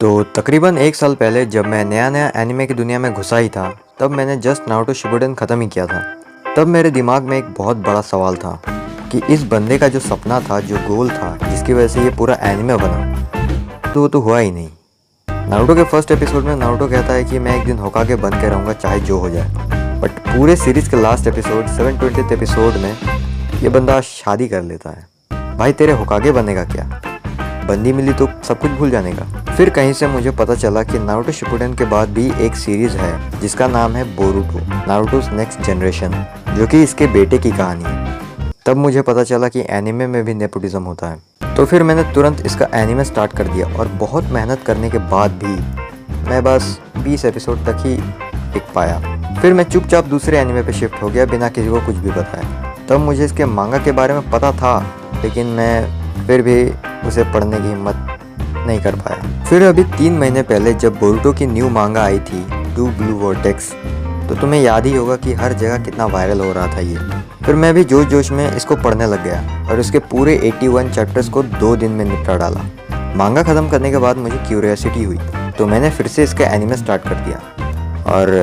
तो तकरीबन 1 साल पहले जब मैं नया एनिमे की दुनिया में घुसा ही था, तब मैंने जस्ट नारुतो शिपुडेन ख़त्म ही किया था। तब मेरे दिमाग में एक बहुत बड़ा सवाल था कि इस बंदे का जो सपना था, जो गोल था, जिसकी वजह से ये पूरा एनिमे बना, तो वो तो हुआ ही नहीं। नारुतो के फर्स्ट एपिसोड में नारुतो कहता है कि मैं एक दिन होकागे बन के रहूँगा चाहे जो हो जाए। बट पूरे सीरीज़ के लास्ट एपिसोड 720th एपिसोड में ये बंदा शादी कर लेता है। भाई तेरे होकागे बनेगा क्या? बंदी मिली तो सब कुछ भूल जाने का। फिर कहीं से मुझे पता चला कि नारुतो शिपुडेन के बाद भी एक सीरीज है जिसका नाम है बोरुटो, नारुतोस नेक्स्ट जनरेशन, जो कि इसके बेटे की कहानी है। तब मुझे पता चला कि एनिमे में भी नेपोटिज्म होता है। तो फिर मैंने तुरंत इसका एनिमे स्टार्ट कर दिया और बहुत मेहनत करने के बाद भी मैं बस 20 एपिसोड तक ही टिक पाया। फिर मैं चुपचाप दूसरे एनिमे पे शिफ्ट हो गया बिना किसी को कुछ भी बताए। तब मुझे इसके मांगा के बारे में पता था, लेकिन मैं फिर भी उसे पढ़ने की हिम्मत नहीं कर पाया। फिर अभी 3 महीने पहले जब बोरुटो की न्यू मांगा आई थी, टू ब्लू वर्टेक्स, तो तुम्हें याद ही होगा कि हर जगह कितना वायरल हो रहा था ये। फिर मैं भी जोश जोश में इसको पढ़ने लग गया और उसके पूरे 81 चैप्टर्स को 2 दिन में निपटा डाला। मांगा ख़त्म करने के बाद मुझे क्यूरियोसिटी हुई, तो मैंने फिर से इसका एनिमे स्टार्ट कर दिया और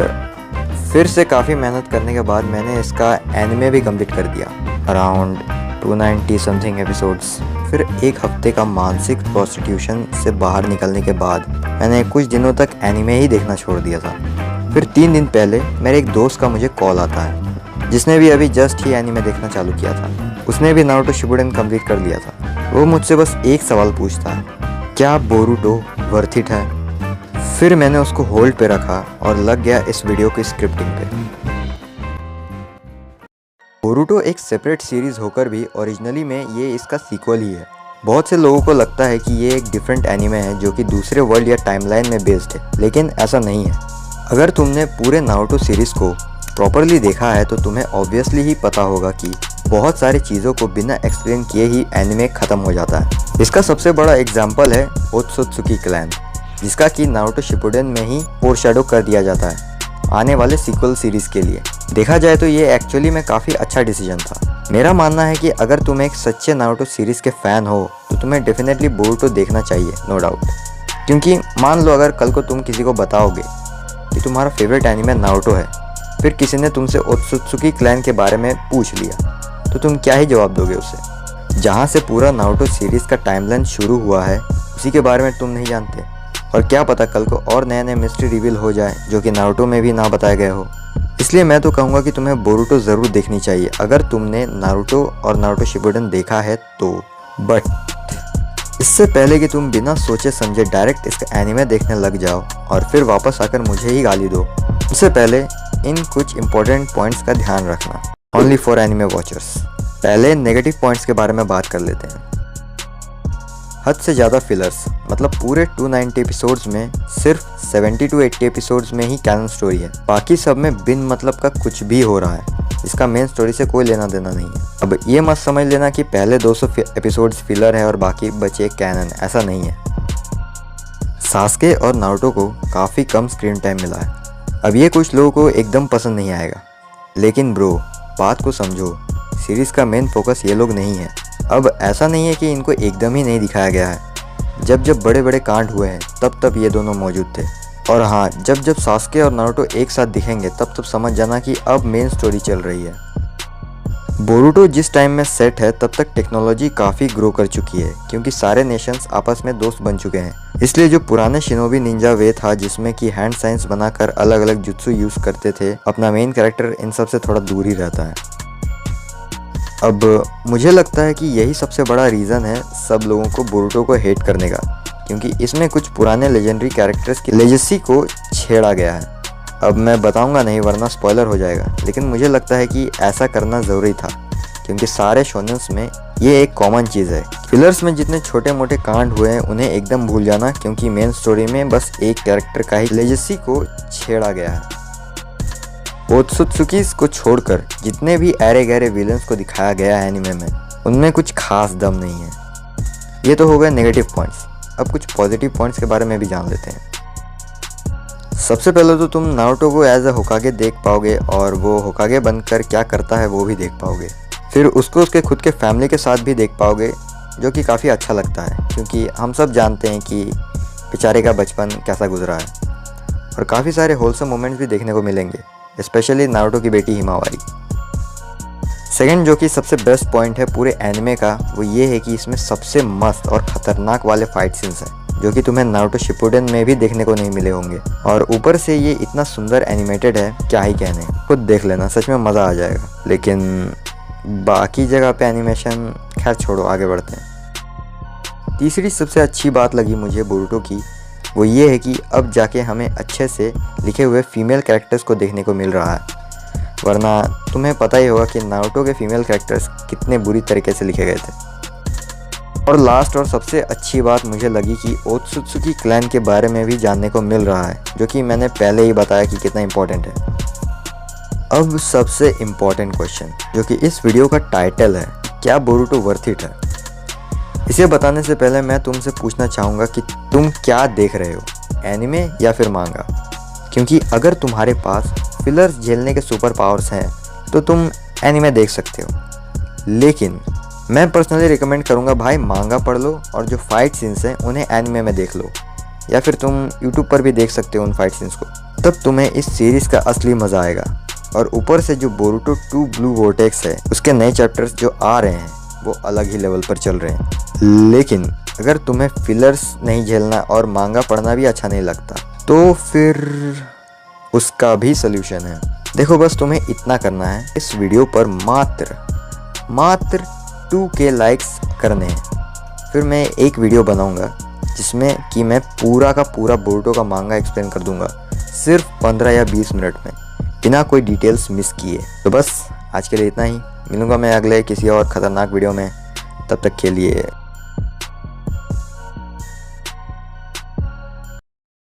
फिर से काफ़ी मेहनत करने के बाद मैंने इसका एनिमे भी कंप्लीट कर दिया, अराउंड 290 समथिंग एपिसोड्स। फिर एक हफ्ते का मानसिक प्रोस्टिट्यूशन से बाहर निकलने के बाद मैंने कुछ दिनों तक एनिमे ही देखना छोड़ दिया था। फिर 3 दिन पहले मेरे एक दोस्त का मुझे कॉल आता है, जिसने भी अभी जस्ट ही एनिमे देखना चालू किया था। उसने भी नारुतो शिपुडेन कंप्लीट कर लिया था। वो मुझसे बस एक सवाल पूछता है, क्या बोरुटो वर्थ इट है? फिर मैंने उसको होल्ड पे रखा और लग गया इस वीडियो की स्क्रिप्टिंग पे। बोरुटो एक सेपरेट सीरीज होकर भी ओरिजिनली में ये इसका सीक्वल ही है। बहुत से लोगों को लगता है कि ये एक डिफरेंट एनिमे है जो कि दूसरे वर्ल्ड या टाइमलाइन में बेस्ड है, लेकिन ऐसा नहीं है। अगर तुमने पूरे नारुतो सीरीज को प्रॉपरली देखा है तो तुम्हें ऑब्वियसली ही पता होगा कि बहुत सारी चीज़ों को बिना एक्सप्लेन किए ही एनिमे ख़त्म हो जाता है। इसका सबसे बड़ा एग्जाम्पल है ओत्सुत्सुकी क्लैन, जिसका कि नारुतो शिपुडेन में ही फोरशैडो कर दिया जाता है आने वाले सीक्वल सीरीज़ के लिए। देखा जाए तो ये एक्चुअली में काफ़ी अच्छा डिसीजन था। मेरा मानना है कि अगर तुम एक सच्चे नारुतो सीरीज़ के फ़ैन हो तो तुम्हें डेफिनेटली बोरुटो देखना चाहिए, नो डाउट। क्योंकि मान लो अगर कल को तुम किसी को बताओगे कि तुम्हारा फेवरेट एनिमे नारुतो है, फिर किसी ने तुमसे ओत्सुत्सुकी क्लैन के बारे में पूछ लिया, तो तुम क्या ही जवाब दोगे उसे? जहाँ से पूरा नारुतो सीरीज़ का टाइमलाइन शुरू हुआ है उसी के बारे में तुम नहीं जानते। और क्या पता कल को और नए नए मिस्ट्री रिवील हो जाए जो कि नारुतो में भी ना बताया गया हो। इसलिए मैं तो कहूँगा कि तुम्हें बोरुटो ज़रूर देखनी चाहिए अगर तुमने नारुतो और नारुतो शिपुडेन देखा है तो। बट इससे पहले कि तुम बिना सोचे समझे डायरेक्ट इसका एनिमे देखने लग जाओ और फिर वापस आकर मुझे ही गाली दो, उससे पहले इन कुछ इंपॉर्टेंट पॉइंट्स का ध्यान रखना, ओनली फॉर एनिमे वॉचर्स। पहले नेगेटिव पॉइंट्स के बारे में बात कर लेते हैं। हद से ज़्यादा फिलर्स, मतलब पूरे 290 एपिसोड्स में सिर्फ 70 to 80 एपिसोड्स में ही कैनन स्टोरी है। बाकी सब में बिन मतलब का कुछ भी हो रहा है, इसका मेन स्टोरी से कोई लेना देना नहीं है। अब ये मत समझ लेना कि पहले 200 एपिसोड्स फिलर है और बाकी बचे कैनन, ऐसा नहीं है। सास्के और नारुतो को काफ़ी कम स्क्रीन टाइम मिला है। अब ये कुछ लोगों को एकदम पसंद नहीं आएगा, लेकिन ब्रो बात को समझो, सीरीज़ का मेन फोकस ये लोग नहीं है। अब ऐसा नहीं है कि इनको एकदम ही नहीं दिखाया गया है। जब जब बड़े बड़े कांड हुए हैं तब तब ये दोनों मौजूद थे। और हाँ, जब जब सास्के और नारुतो एक साथ दिखेंगे तब तब समझ जाना कि अब मेन स्टोरी चल रही है। बोरुटो जिस टाइम में सेट है तब तक टेक्नोलॉजी काफ़ी ग्रो कर चुकी है, क्योंकि सारे नेशंस आपस में दोस्त बन चुके हैं। इसलिए जो पुराने शिनोबी निंजा वे था जिसमें कि हैंड साइंस बनाकर अलग अलग जुत्सु यूज़ करते थे, अपना मेन कैरेक्टर इन सब से थोड़ा दूर ही रहता है। अब मुझे लगता है कि यही सबसे बड़ा रीज़न है सब लोगों को बोरुटो को हेट करने का, क्योंकि इसमें कुछ पुराने लेजेंडरी कैरेक्टर्स की लेजेसी को छेड़ा गया है। अब मैं बताऊंगा नहीं वरना स्पॉइलर हो जाएगा, लेकिन मुझे लगता है कि ऐसा करना ज़रूरी था, क्योंकि सारे शोनेन्स में ये एक कॉमन चीज़ है। फिलर्स में जितने छोटे मोटे कांड हुए हैं उन्हें एकदम भूल जाना, क्योंकि मेन स्टोरी में बस एक कैरेक्टर का ही लेजेसी को छेड़ा गया है। ओत्सुत्सुकी को छोड़कर जितने भी ऐरे गहरे विलन्स को दिखाया गया है एनिमे में, उनमें कुछ खास दम नहीं है। ये तो हो गए नेगेटिव पॉइंट्स। अब कुछ पॉजिटिव पॉइंट्स के बारे में भी जान लेते हैं। सबसे पहले तो तुम नारुतो को एज अ होकागे देख पाओगे और वो होकागे बनकर क्या करता है वो भी देख पाओगे। फिर उसको उसके खुद के फैमिली के साथ भी देख पाओगे, जो कि काफ़ी अच्छा लगता है, क्योंकि हम सब जानते हैं कि बेचारे का बचपन कैसा गुजरा है, और काफ़ी सारे होलसम मोमेंट्स भी देखने को मिलेंगे, स्पेशली नारुतो की बेटी हिमावारी। सेकंड जो कि सबसे बेस्ट पॉइंट है पूरे एनिमे का, वो ये है कि इसमें सबसे मस्त और ख़तरनाक वाले फाइट सीन्स हैं जो कि तुम्हें नारुतो शिपुडेन में भी देखने को नहीं मिले होंगे। और ऊपर से ये इतना सुंदर एनिमेटेड है, क्या ही कहने, खुद देख लेना, सच में मज़ा आ जाएगा। लेकिन बाकी जगह पे एनिमेशन खैर छोड़ो, आगे बढ़ते हैं। तीसरी सबसे अच्छी बात लगी मुझे बोरुतो की, वो ये है कि अब जाके हमें अच्छे से लिखे हुए फीमेल कैरेक्टर्स को देखने को मिल रहा है, वरना तुम्हें पता ही होगा कि नारुतो के फीमेल कैरेक्टर्स कितने बुरी तरीके से लिखे गए थे। और लास्ट और सबसे अच्छी बात मुझे लगी कि ओत्सुत्सुकी क्लैन के बारे में भी जानने को मिल रहा है, जो कि मैंने पहले ही बताया कि कितना इम्पोर्टेंट है। अब सबसे इम्पोर्टेंट क्वेश्चन जो कि इस वीडियो का टाइटल है, क्या बोरुतो वर्थ इट है? इसे बताने से पहले मैं तुमसे पूछना चाहूँगा कि तुम क्या देख रहे हो, एनिमे या फिर मांगा? क्योंकि अगर तुम्हारे पास फिलर्स झेलने के सुपर पावर्स हैं तो तुम एनिमे देख सकते हो, लेकिन मैं पर्सनली रिकमेंड करूँगा भाई मांगा पढ़ लो और जो फाइट सीन्स हैं उन्हें एनिमे में देख लो, या फिर तुम यूट्यूब पर भी देख सकते हो उन फाइट सीन्स को, तब तुम्हें इस सीरीज़ का असली मज़ा आएगा। और ऊपर से जो बोरुतो 2 ब्लू वोर्टेक्स है उसके नए चैप्टर्स जो आ रहे हैं वो अलग ही लेवल पर चल रहे हैं। लेकिन अगर तुम्हें फिलर्स नहीं झेलना और मांगा पढ़ना भी अच्छा नहीं लगता तो फिर उसका भी सल्यूशन है। देखो बस तुम्हें इतना करना है, इस वीडियो पर मात्र 2K लाइक्स करने हैं, फिर मैं एक वीडियो बनाऊंगा जिसमें कि मैं पूरा का पूरा बोरुतो का मांगा एक्सप्लेन कर दूंगा सिर्फ 15 या 20 मिनट में, बिना कोई डिटेल्स मिस किए। तो बस आज के लिए इतना ही, मिलूंगा मैं अगले किसी और ख़तरनाक वीडियो में, तब तक के लिए